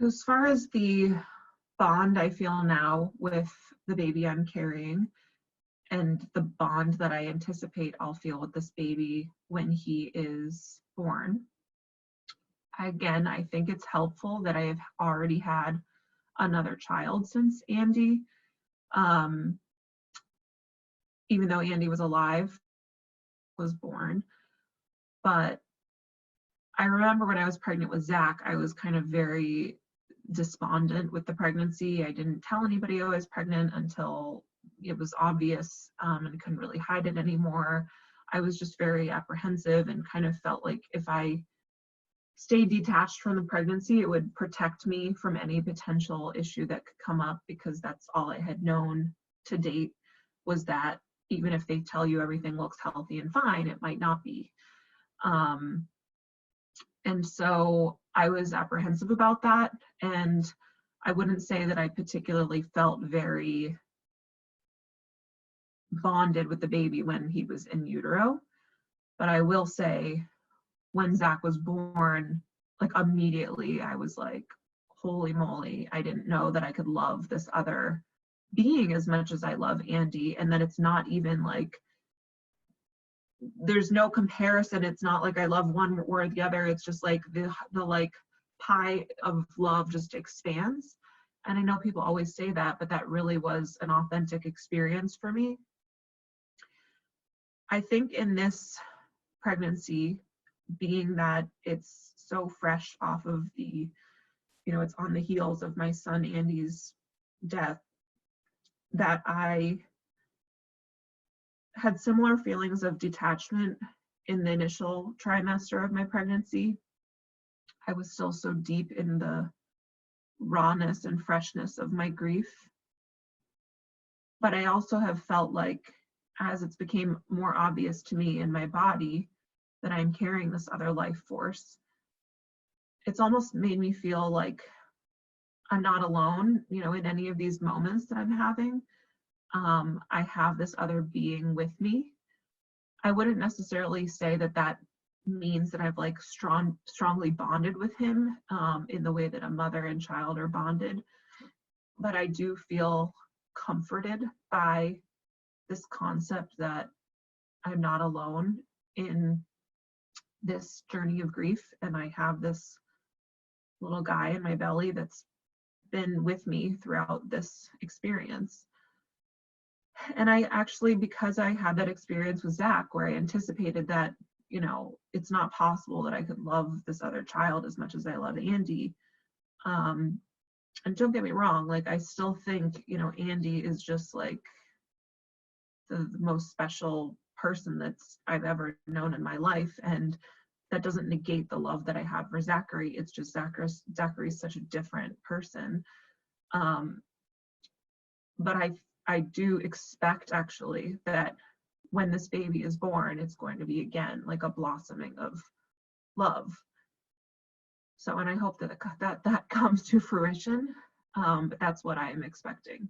As far as the bond I feel now with the baby I'm carrying and the bond that I anticipate I'll feel with this baby when he is born, again, I think it's helpful that I have already had another child since Andy. Even though Andy was alive, was born. But I remember when I was pregnant with Zach, I was kind of very despondent with the pregnancy. I didn't tell anybody I was pregnant until it was obvious, and couldn't really hide it anymore. I was just very apprehensive and kind of felt like if I stayed detached from the pregnancy, it would protect me from any potential issue that could come up, because that's all I had known to date, was that even if they tell you everything looks healthy and fine, it might not be. And so I was apprehensive about that. And I wouldn't say that I particularly felt very bonded with the baby when he was in utero. But I will say, when Zach was born, like immediately I was like, holy moly, I didn't know that I could love this other being as much as I love Andy. And that it's not even like, there's no comparison. It's not like I love one or the other. It's just like the like pie of love just expands. And I know people always say that, but that really was an authentic experience for me. I think in this pregnancy, being that it's so fresh off of the, it's on the heels of my son Andy's death, that I had similar feelings of detachment in the initial trimester of my pregnancy. I was still so deep in the rawness and freshness of my grief. But I also have felt like, as it's became more obvious to me in my body that I'm carrying this other life force, it's almost made me feel like I'm not alone, in any of these moments that I'm having. I have this other being with me. I wouldn't necessarily say that that means that I've like strongly bonded with him in the way that a mother and child are bonded, but I do feel comforted by this concept that I'm not alone in this journey of grief, and I have this little guy in my belly that's been with me throughout this experience. And I actually, because I had that experience with Zach, where I anticipated that, it's not possible that I could love this other child as much as I love Andy. And don't get me wrong, like I still think, Andy is just like the most special person that's I've ever known in my life. And that doesn't negate the love that I have for Zachary. It's just Zachary's such a different person. But I do expect actually that when this baby is born, it's going to be again like a blossoming of love. So, and I hope that that comes to fruition. But that's what I am expecting.